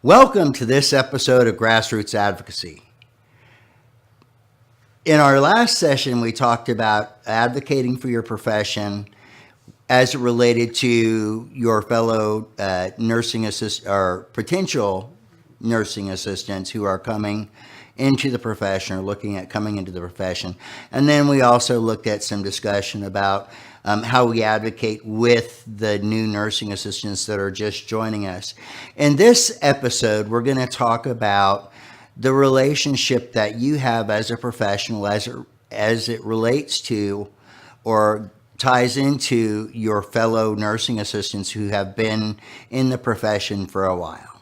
Welcome to this episode of Grassroots Advocacy. In our last session, we talked about advocating for your profession as it related to your fellow nursing assist or potential nursing assistants who are coming into the profession or looking at coming into the profession. And then we also looked at some discussion about how we advocate with the new nursing assistants that are just joining us. In this episode, we're going to talk about the relationship that you have as a professional as it relates to or ties into your fellow nursing assistants who have been in the profession for a while.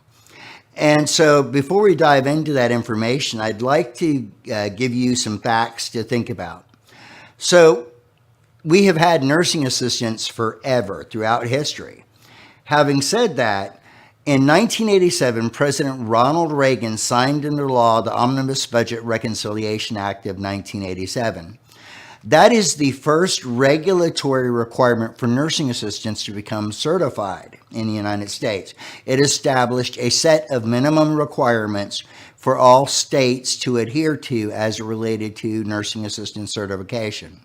And so before we dive into that information, I'd like to give you some facts to think about. So we have had nursing assistants forever throughout history. Having said that, in 1987, President Ronald Reagan signed into law the Omnibus Budget Reconciliation Act of 1987. That is the first regulatory requirement for nursing assistants to become certified in the United States. It established a set of minimum requirements for all states to adhere to as it related to nursing assistant certification.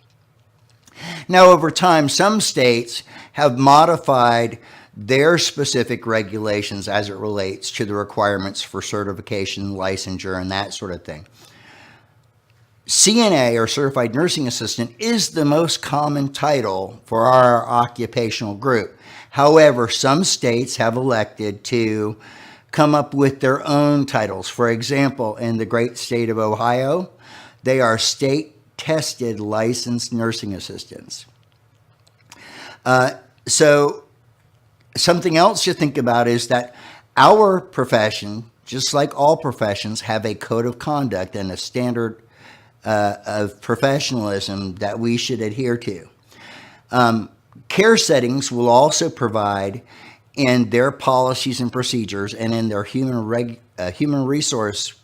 Now, over time, some states have modified their specific regulations as it relates to the requirements for certification, licensure, and that sort of thing. CNA, or Certified Nursing Assistant, is the most common title for our occupational group. However, some states have elected to come up with their own titles. For example, in the great state of Ohio, they are state-tested licensed nursing assistants. So something else to think about is that our profession, just like all professions, have a code of conduct and a standard of professionalism that we should adhere to. Care settings will also provide in their policies and procedures and in their human resource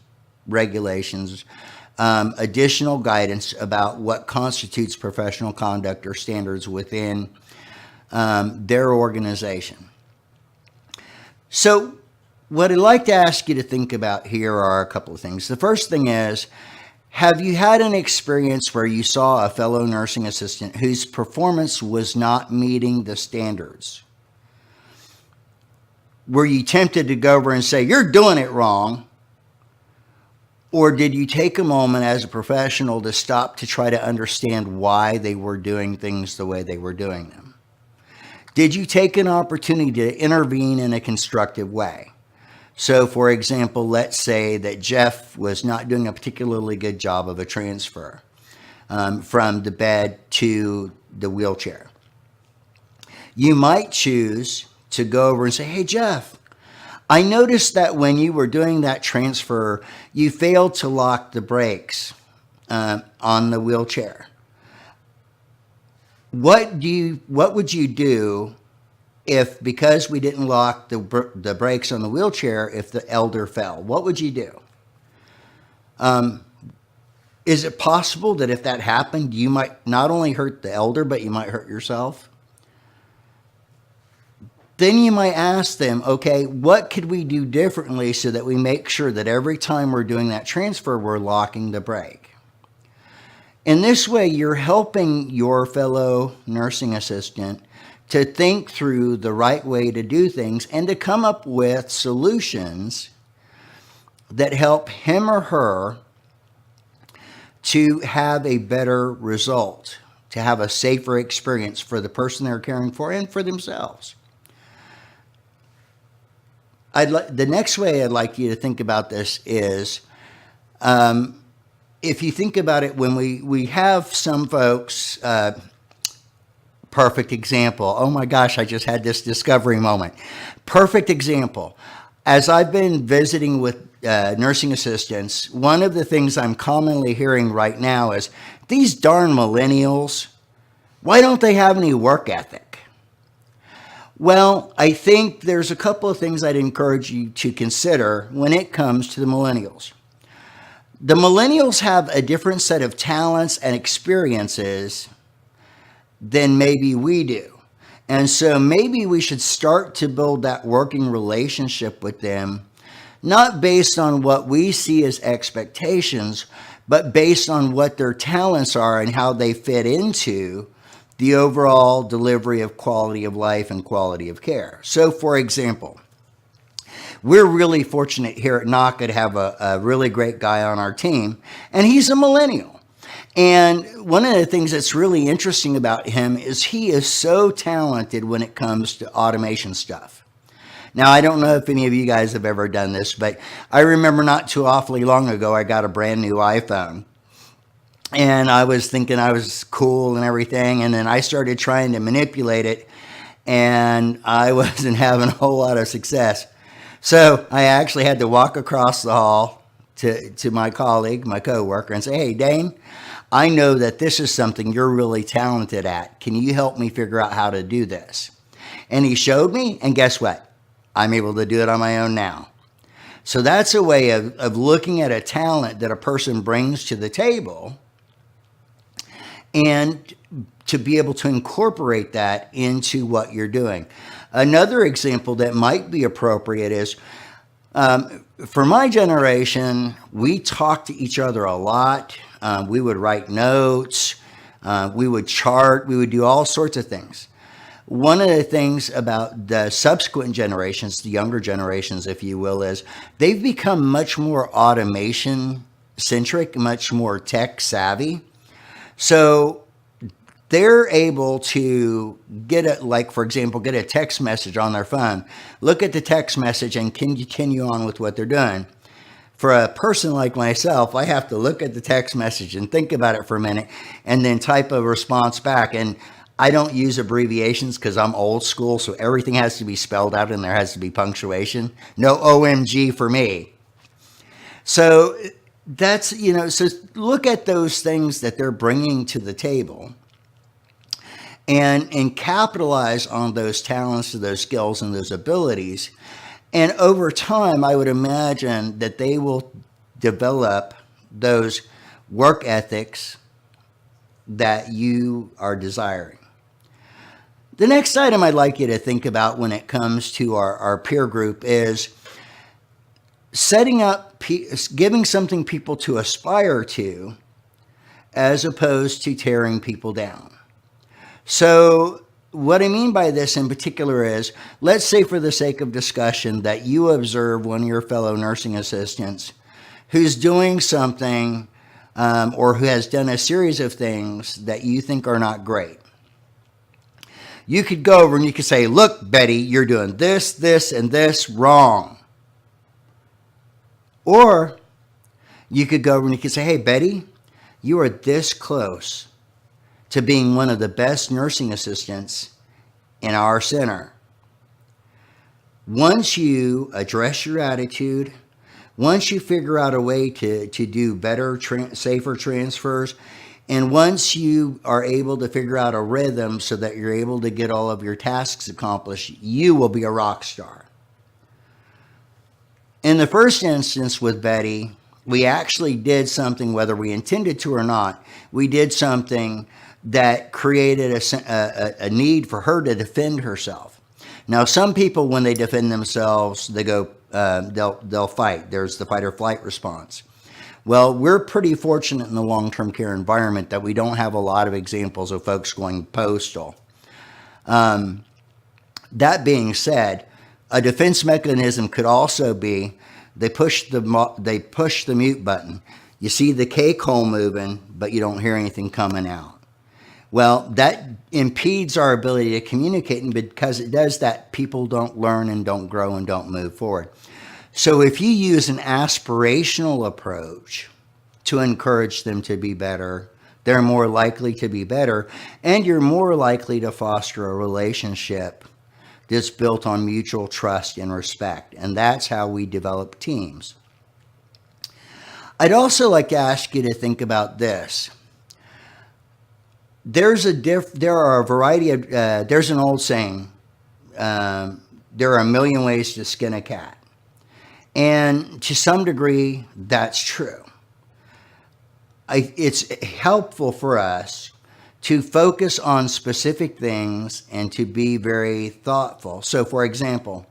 regulations additional guidance about what constitutes professional conduct or standards within their organization. So what I'd like to ask you to think about here are a couple of things. The first thing is, have you had an experience where you saw a fellow nursing assistant whose performance was not meeting the standards? Were you tempted to go over and say, "You're doing it wrong"? Or did you take a moment as a professional to stop to try to understand why they were doing things the way they were doing them? Did you take an opportunity to intervene in a constructive way? So, for example, let's say that Jeff was not doing a particularly good job of a transfer from the bed to the wheelchair. You might choose to go over and say, "Hey, Jeff, I noticed that when you were doing that transfer, you failed to lock the brakes on the wheelchair. What would you do if, because we didn't lock the brakes on the wheelchair, if the elder fell? What would you do?" Is it possible that if that happened, you might not only hurt the elder, but you might hurt yourself? Then you might ask them, okay, what could we do differently so that we make sure that every time we're doing that transfer, we're locking the brake? In this way, you're helping your fellow nursing assistant to think through the right way to do things and to come up with solutions that help him or her to have a better result, to have a safer experience for the person they're caring for and for themselves. The next way I'd like you to think about this is, if you think about it, when we have some folks, perfect example. Oh my gosh, I just had this discovery moment. Perfect example. As I've been visiting with nursing assistants, one of the things I'm commonly hearing right now is, "These darn millennials, why don't they have any work ethic?" Well, I think there's a couple of things I'd encourage you to consider when it comes to the millennials. The millennials have a different set of talents and experiences than maybe we do. And so maybe we should start to build that working relationship with them not based on what we see as expectations, but based on what their talents are and how they fit into the overall delivery of quality of life and quality of care. So, for example, we're really fortunate here at NACA to have a really great guy on our team, and he's a millennial. And one of the things that's really interesting about him is he is so talented when it comes to automation stuff. Now, I don't know if any of you guys have ever done this, but I remember not too awfully long ago, I got a brand new iPhone. And I was thinking I was cool and everything, and then I started trying to manipulate it, and I wasn't having a whole lot of success. So I actually had to walk across the hall to my colleague, my coworker, and say, "Hey, Dane, I know that this is something you're really talented at. Can you help me figure out how to do this?" And he showed me, and guess what? I'm able to do it on my own now. So that's a way of looking at a talent that a person brings to the table and to be able to incorporate that into what you're doing. Another example that might be appropriate is, for my generation, we talked to each other a lot. We would write notes, we would chart, we would do all sorts of things. One of the things about the subsequent generations, the younger generations, if you will, is they've become much more automation centric, much more tech savvy. So they're able to get for example, get a text message on their phone, look at the text message and continue on with what they're doing. For a person like myself, I have to look at the text message and think about it for a minute and then type a response back. And I don't use abbreviations because I'm old school, so everything has to be spelled out and there has to be punctuation. No OMG for me. So that's, so look at those things that they're bringing to the table and capitalize on those talents, those skills, and those abilities. And over time, I would imagine that they will develop those work ethics that you are desiring. The next item I'd like you to think about when it comes to our peer group is setting up, giving something people to aspire to, as opposed to tearing people down. So what I mean by this in particular is, let's say for the sake of discussion that you observe one of your fellow nursing assistants who's doing something or who has done a series of things that you think are not great. You could go over and you could say, "Look, Betty, you're doing this, this, and this wrong." Or you could go over and you could say, "Hey, Betty, you are this close to being one of the best nursing assistants in our center. Once you address your attitude, once you figure out a way to do better, safer transfers, and once you are able to figure out a rhythm so that you're able to get all of your tasks accomplished, you will be a rock star." In the first instance with Betty, we actually did something, whether we intended to or not, we did something that created a need for her to defend herself. Now, some people, when they defend themselves, they go, they'll fight. There's the fight or flight response. Well, we're pretty fortunate in the long-term care environment that we don't have a lot of examples of folks going postal. That being said, a defense mechanism could also be they push the mute button. You see the cake hole moving, but you don't hear anything coming out. Well, that impedes our ability to communicate, and because it does that, people don't learn and don't grow and don't move forward. So if you use an aspirational approach to encourage them to be better, they're more likely to be better, and you're more likely to foster a relationship that's built on mutual trust and respect. And that's how we develop teams. I'd also like to ask you to think about this. There are a variety of, there's an old saying, there are a million ways to skin a cat. And to some degree, that's true. It's helpful for us to focus on specific things and to be very thoughtful. So, for example,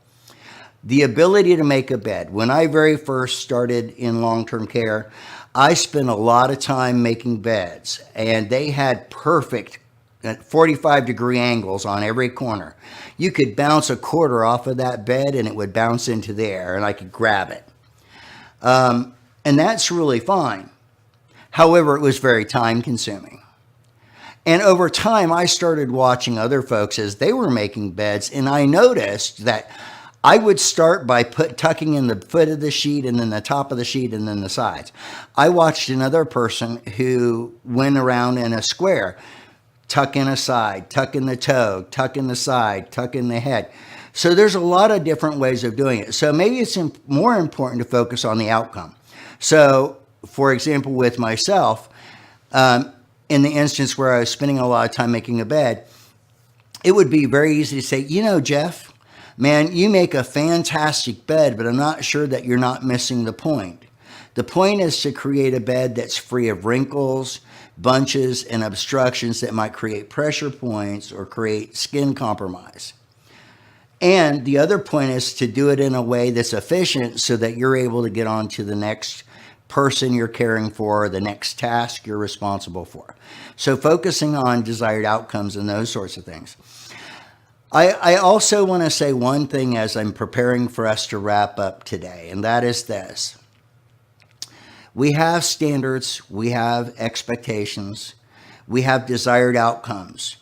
The ability to make a bed. When I very first started in long-term care, I spent a lot of time making beds, and they had perfect 45-degree angles on every corner. You could bounce a quarter off of that bed and it would bounce into the air and I could grab it. And that's really fine. However, it was very time consuming. And over time, I started watching other folks as they were making beds, and I noticed that I would start by tucking in the foot of the sheet and then the top of the sheet and then the sides. I watched another person who went around in a square, tuck in a side, tuck in the toe, tuck in the side, tuck in the head. So there's a lot of different ways of doing it. So maybe it's more important to focus on the outcome. So for example, with myself, in the instance where I was spending a lot of time making a bed, it would be very easy to say, you know, Jeff, man, you make a fantastic bed, but I'm not sure that you're not missing the point. The point is to create a bed that's free of wrinkles, bunches, and obstructions that might create pressure points or create skin compromise. And the other point is to do it in a way that's efficient so that you're able to get on to the next person you're caring for, the next task you're responsible for. So focusing on desired outcomes and those sorts of things. I also want to say one thing as I'm preparing for us to wrap up today, and that is this. We have standards, we have expectations, we have desired outcomes.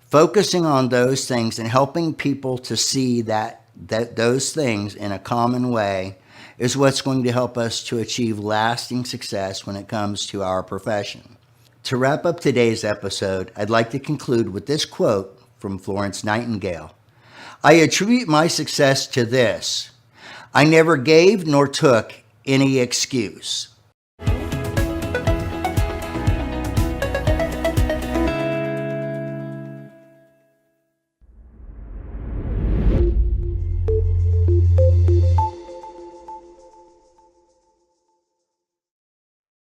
Focusing on those things and helping people to see that those things in a common way is what's going to help us to achieve lasting success when it comes to our profession. To wrap up today's episode, I'd like to conclude with this quote from Florence Nightingale. I attribute my success to this. I never gave nor took any excuse.